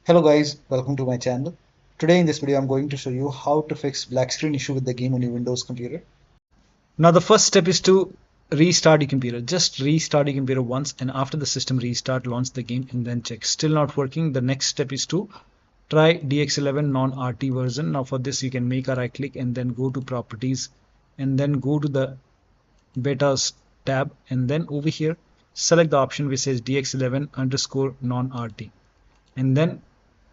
Hello guys, welcome to my channel. Today in this video I'm going to show you how to fix black screen issue with the game on your Windows computer. Now the first step is to restart your computer. Just restart your computer once, and after the system restart, launch the game and then check. Still not working. The next step is to try DX11 non-RT version. Now for this you can make a right click and then go to properties and then go to the betas tab, and then over here select the option which says DX11 underscore non-RT, and then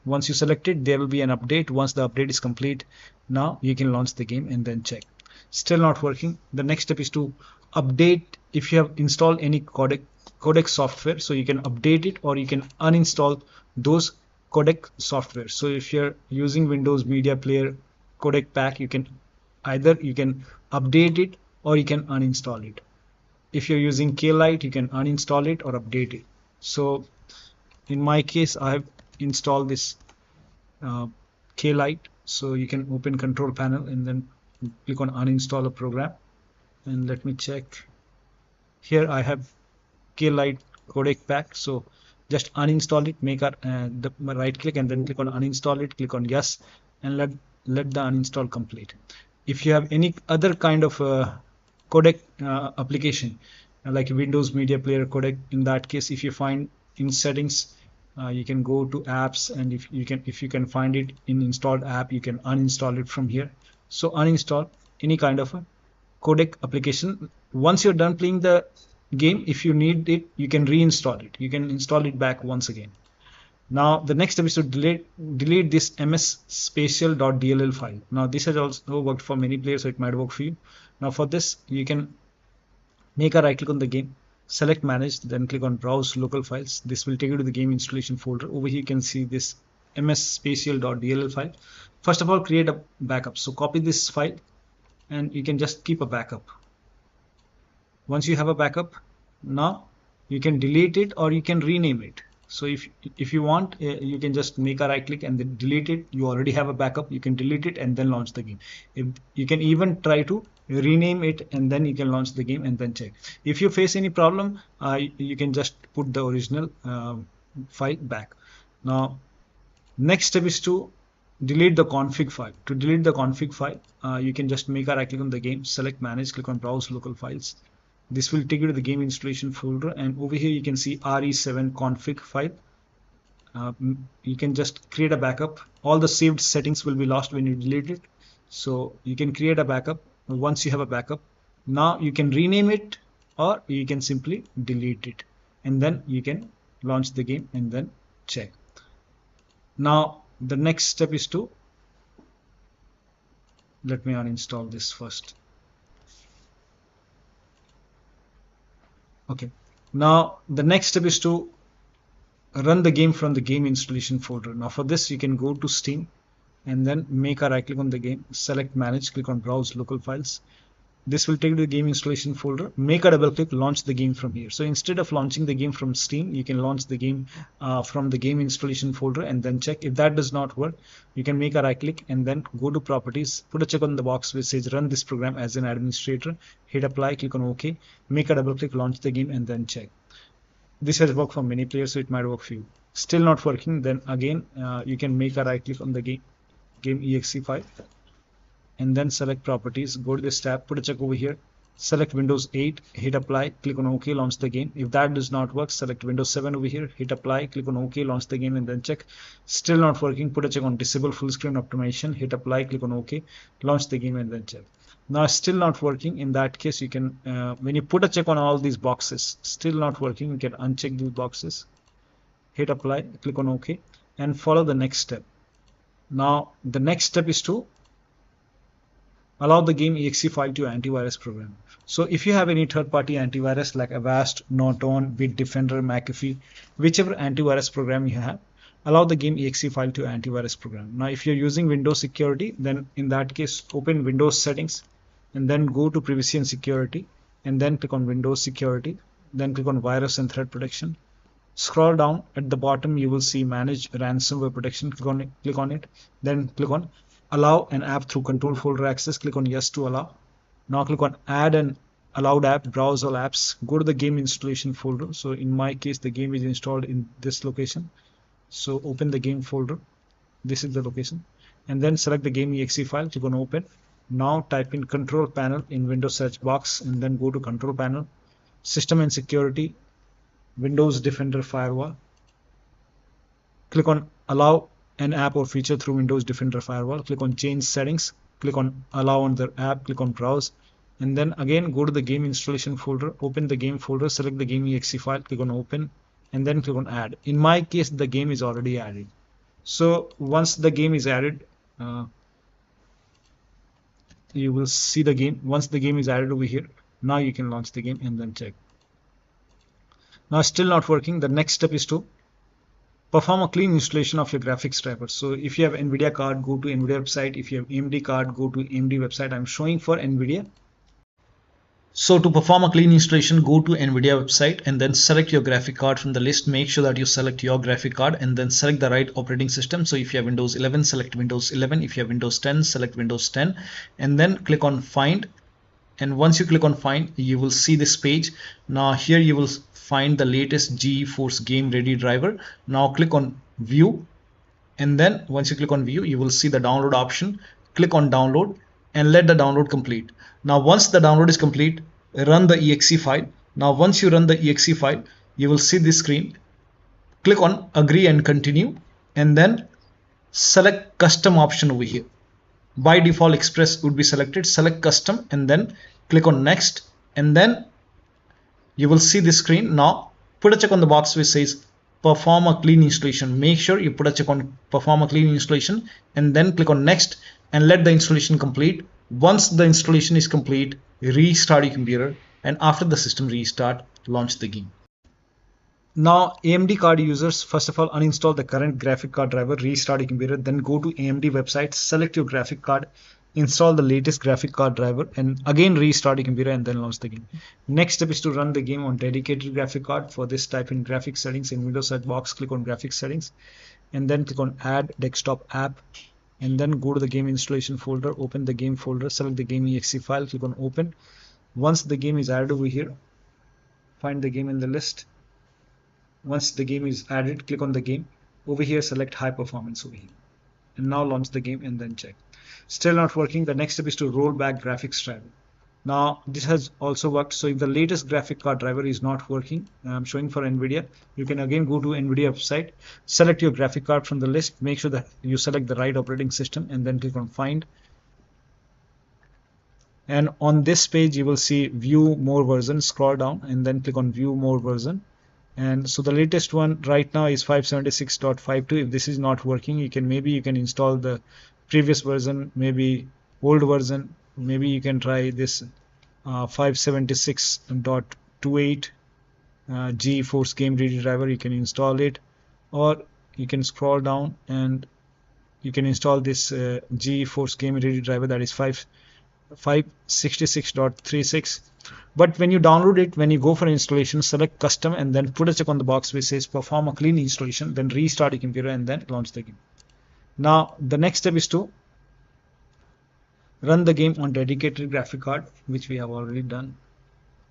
once you select it, there will be an update. Once the update is complete, now you can launch the game and then check. Still not working. The next step is to update. If you have installed any codec software, so you can update it or you can uninstall those codec software. So if you're using Windows Media Player Codec pack, you can update it or you can uninstall it. If you're using Lite, you can uninstall it or update it. So in my case, I have install this Lite, so you can open control panel and then click on uninstall a program, and let me check. Here I have Lite codec pack, so just uninstall it, make a right click and then click on uninstall it, click on yes, and let the uninstall complete. If you have any other kind of codec application like Windows Media Player Codec, in that case if you find in settings, you can go to apps, and if you can find it in installed app, you can uninstall it from here. So uninstall any kind of a codec application. Once you're done playing the game, if you need it, you can reinstall it. You can install it back once again. Now the next step is to delete this MSSpatial.dll file. Now this has also worked for many players, so it might work for you. Now for this you can make a right click on the game, select manage, then click on browse local files. This will take you to the game installation folder. Over here you can see this MSSpatial.dll file. First of all, create a backup. So copy this file and you can just keep a backup. Once you have a backup, now you can delete it or you can rename it. So if you want, you can just make a right click and then delete it. You already have a backup, you can delete it and then launch the game. You can even try to rename it and then you can launch the game and then check. If you face any problem, you can just put the original file back. Now next step is to delete the config file. To delete the config file, you can just make a right click on the game, select manage, click on browse local files. This will take you to the game installation folder, and over here you can see RE7 config file. You can just create a backup. All the saved settings will be lost when you delete it, so you can create a backup. Once you have a backup, now you can rename it or you can simply delete it, and then you can launch the game and then check. Now the next step is to, let me uninstall this first. Okay, now the next step is to run the game from the game installation folder. Now for this you can go to Steam and then make a right click on the game, select manage, click on browse local files. This will take you to the game installation folder. Make a double click, launch the game from here. So instead of launching the game from Steam, you can launch the game from the game installation folder and then check. If that does not work, you can make a right click and then go to properties, put a check on the box which says run this program as an administrator, hit apply, click on OK, make a double click, launch the game and then check. This has worked for many players, so it might work for you. Still not working, then again you can make a right click on the game exe file and then select properties, go to this tab, put a check over here, select Windows 8, hit apply, click on OK, launch the game. If that does not work, select Windows 7 over here, hit apply, click on OK, launch the game and then check. Still not working, put a check on disable full screen optimization, hit apply, click on OK, launch the game and then check. Now still not working. In that case, you can when you put a check on all these boxes, still not working, you can uncheck these boxes, hit apply, click on OK and follow the next step. Now the next step is to allow the game exe file to your antivirus program. So if you have any third-party antivirus like Avast, Norton, Bitdefender, McAfee, whichever antivirus program you have, allow the game exe file to your antivirus program. Now if you're using Windows security, then in that case open Windows settings and then go to privacy and security and then click on Windows security, then click on virus and threat protection. Scroll down, at the bottom you will see manage ransomware protection, click on it, then click on allow an app through control folder access, click on yes to allow. Now click on add an allowed app, browse all apps, go to the game installation folder. So in my case the game is installed in this location. So open the game folder. This is the location, and then select the game exe file. Click on open. Now type in control panel in Windows search box, and then go to control panel, system and security, Windows Defender Firewall. Click on allow an app or feature through Windows Defender Firewall. Click on change settings. Click on allow on the app. Click on browse, and then again go to the game installation folder. Open the game folder. Select the game exe file. Click on open, and then click on add. In my case, the game is already added. So once the game is added, you will see the game. Once the game is added over here, now you can launch the game and then check. Now still not working. The next step is to perform a clean installation of your graphics driver. So if you have NVIDIA card, go to NVIDIA website. If you have AMD card, go to AMD website. I'm showing for NVIDIA. So to perform a clean installation, go to NVIDIA website and then select your graphic card from the list. Make sure that you select your graphic card and then select the right operating system. So if you have Windows 11, select Windows 11. If you have Windows 10, select Windows 10, and then click on find. And once you click on find, you will see this page. Now here you will find the latest GeForce Game Ready driver. Now click on view, and then once you click on view, you will see the download option. Click on download and let the download complete. Now once the download is complete, run the exe file. Now once you run the exe file, you will see this screen. Click on agree and continue, and then select custom option over here. By default Express would be selected. Select custom and then click on next, and then you will see this screen. Now put a check on the box which says perform a clean installation. Make sure you put a check on perform a clean installation and then click on next and let the installation complete. Once the installation is complete, restart your computer, and after the system restart, launch the game. Now AMD card users, first of all, uninstall the current graphic card driver, restart your computer, then go to AMD website, select your graphic card, install the latest graphic card driver, and again restart your computer and then launch the game. Next step is to run the game on dedicated graphic card. For this, type in graphics settings in Windows search box, click on graphics settings, and then click on add desktop app, and then go to the game installation folder, open the game folder, select the game exe file, click on open. Once the game is added over here, find the game in the list. Once the game is added, click on the game. Over here, select high performance over here. And now launch the game and then check. Still not working. The next step is to roll back graphics driver. Now this has also worked. So if the latest graphic card driver is not working, I'm showing for NVIDIA, you can again go to NVIDIA website, select your graphic card from the list, make sure that you select the right operating system, and then click on find. And on this page, you will see view more version, scroll down and then click on view more version. And so the latest one right now is 576.52. If this is not working, you can install the previous version, maybe old version. Maybe you can try this 576.28 GeForce Game Ready driver. You can install it, or you can scroll down and you can install this GeForce Game Ready driver, that is 566.36. But when you download it, when you go for installation, select custom and then put a check on the box which says perform a clean installation, then restart your computer and then launch the game. Now the next step is to run the game on dedicated graphic card, which we have already done.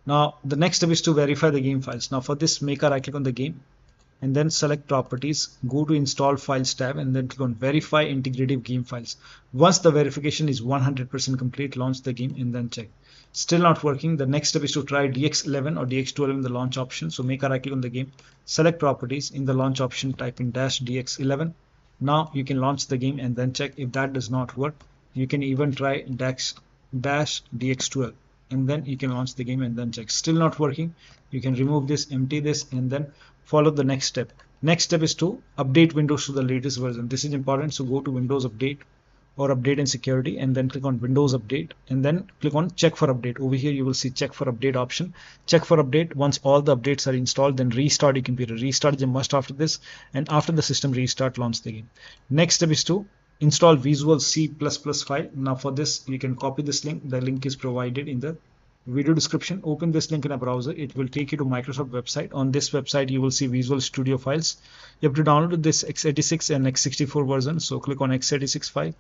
Now the next step is to verify the game files. Now for this, make a right click on the game and then select properties, go to install files tab and then click on verify integrity of game files. Once the verification is 100% complete, launch the game and then check. Still not working. The next step is to try DX11 or DX12 in the launch option. So make a right click on the game, select properties, in the launch option type in -DX11. Now you can launch the game and then check. If that does not work, you can even try -DX12 and then you can launch the game and then check. Still not working. You can remove this, empty this, and then follow the next step. Next step is to update Windows to the latest version. This is important. So go to Windows Update or Update and Security and then click on Windows Update and then click on Check for Update. Over here you will see Check for Update option. Check for update. Once all the updates are installed, then restart your computer. Restart is a must after this, and after the system restart, launch the game. Next step is to install Visual C++ file. Now for this, you can copy this link. The link is provided in the video description. Open this link in a browser. It will take you to Microsoft website. On this website, you will see Visual Studio files. You have to download this x86 and x64 version. So click on x86 file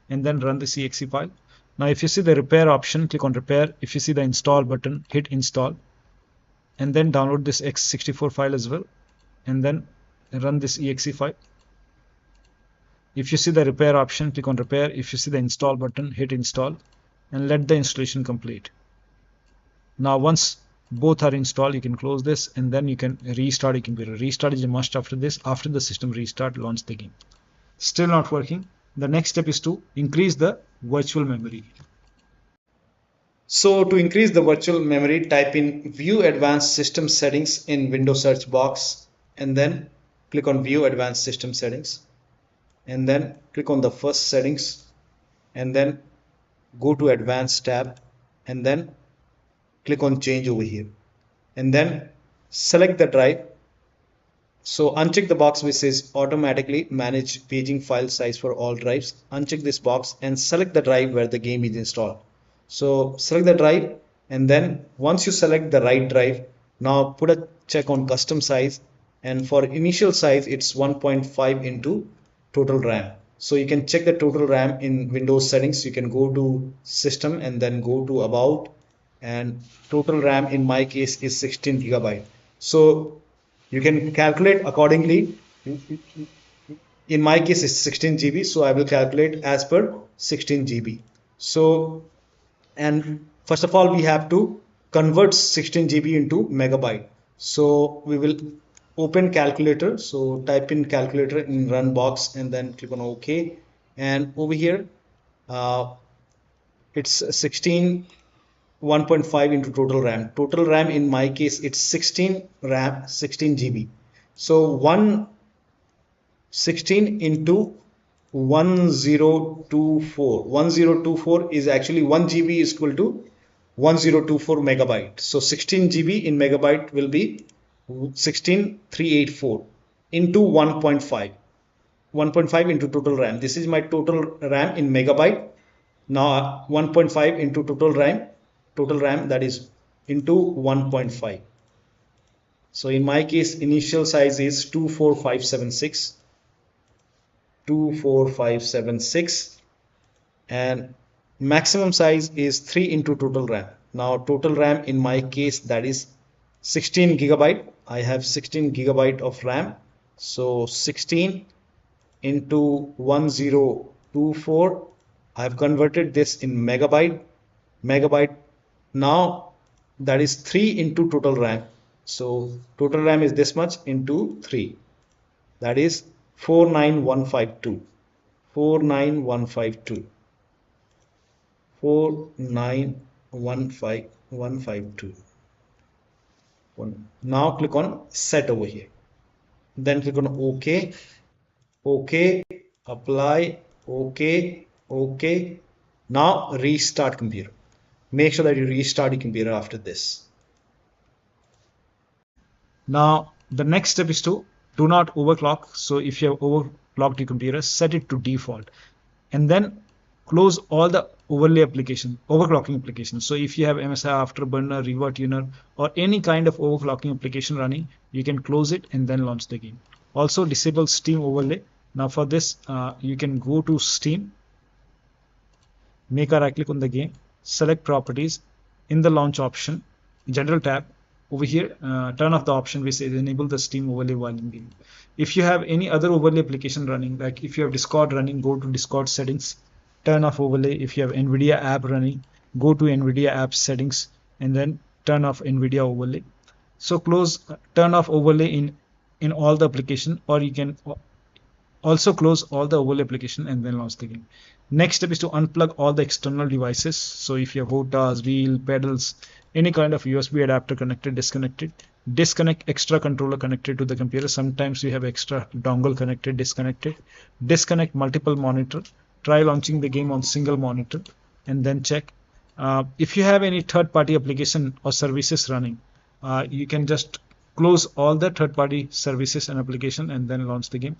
and then run the exe file. Now if you see the repair option, click on repair. If you see the install button, hit install and then download this x64 file as well and then run this exe file. If you see the repair option, click on repair. If you see the install button, hit install and let the installation complete. Now once both are installed, you can close this and then you can restart your computer. Restart is a must after this. After the system restart, launch the game. Still not working. The next step is to increase the virtual memory. So to increase the virtual memory, type in View Advanced System Settings in Windows search box and then click on View Advanced System Settings and then click on the first settings and then go to Advanced tab and then click on Change over here and then select the drive. So uncheck the box which says automatically manage paging file size for all drives. Uncheck this box and select the drive where the game is installed. So select the drive and then once you select the right drive, now put a check on custom size, and for initial size it's 1.5 into total RAM. So you can check the total RAM in Windows settings. You can go to system and then go to about, and total RAM in my case is 16 GB. So you can calculate accordingly. In my case it's 16 GB, so I will calculate as per 16 GB. So, and first of all we have to convert 16 GB into megabyte. So we will open calculator. So type in calculator in run box and then click on OK, and over here it's 16 1.5 into total RAM. Total RAM in my case it's 16 GB. So 16 into 1024. 1024 is actually 1 GB is equal to 1024 megabyte. So 16 GB in megabyte will be 16384 into 1.5. 1.5 into total RAM. This is my total RAM in megabyte. Now 1.5 into total RAM, that is into 1.5. So in my case initial size is 24576 and maximum size is 3 into total RAM. Now total RAM in my case that is 16 GB. I have 16 GB of RAM. So 16 into 1024, I have converted this in megabyte. Now that is 3 into total RAM. So total RAM is this much into 3, that is 49152. 49152. Now click on set over here, then click on OK, apply, OK. Now restart computer. Make sure that you restart your computer after this. Now the next step is to do not overclock. So if you have overclocked your computer, set it to default and then close all the overclocking applications. So if you have MSI Afterburner, ReverTuner or any kind of overclocking application running, you can close it and then launch the game. Also disable Steam overlay. Now for this you can go to Steam, make a right click on the game, select properties, in the launch option, general tab, over here turn off the option which says enable the Steam overlay while in game. If you have any other overlay application running, like if you have Discord running, go to Discord settings, turn off overlay. If you have NVIDIA app running, go to NVIDIA app settings and then turn off NVIDIA overlay. So turn off overlay in all the application, or you can also close all the overlay application and then launch the game. Next step is to unplug all the external devices. So if you have hotas, wheel, pedals, any kind of USB adapter connected, disconnected. Disconnect extra controller connected to the computer. Sometimes you have extra dongle connected, disconnected. Disconnect multiple monitor. Try launching the game on single monitor and then check. If you have any third-party application or services running, you can just close all the third-party services and application and then launch the game.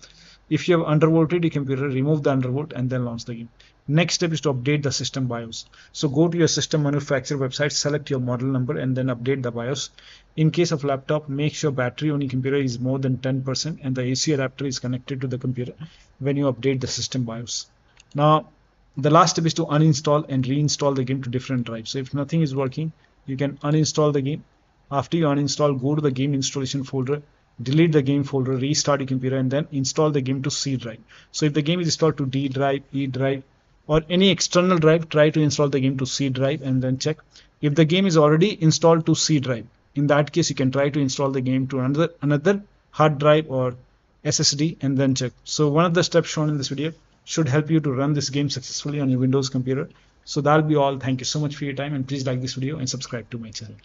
If you have undervolted your computer, remove the undervolt and then launch the game. Next step is to update the system BIOS. So go to your system manufacturer website, select your model number and then update the BIOS. In case of laptop, make sure battery on your computer is more than 10% and the AC adapter is connected to the computer when you update the system BIOS. Now the last step is to uninstall and reinstall the game to different drives. So if nothing is working, you can uninstall the game. After you uninstall, go to the game installation folder, delete the game folder, restart your computer, and then install the game to C drive. So if the game is installed to D drive, E drive, or any external drive, try to install the game to C drive and then check. If the game is already installed to C drive, in that case you can try to install the game to another hard drive or SSD and then check. So one of the steps shown in this video should help you to run this game successfully on your Windows computer. So that'll be all. Thank you so much for your time, and please like this video and subscribe to my channel.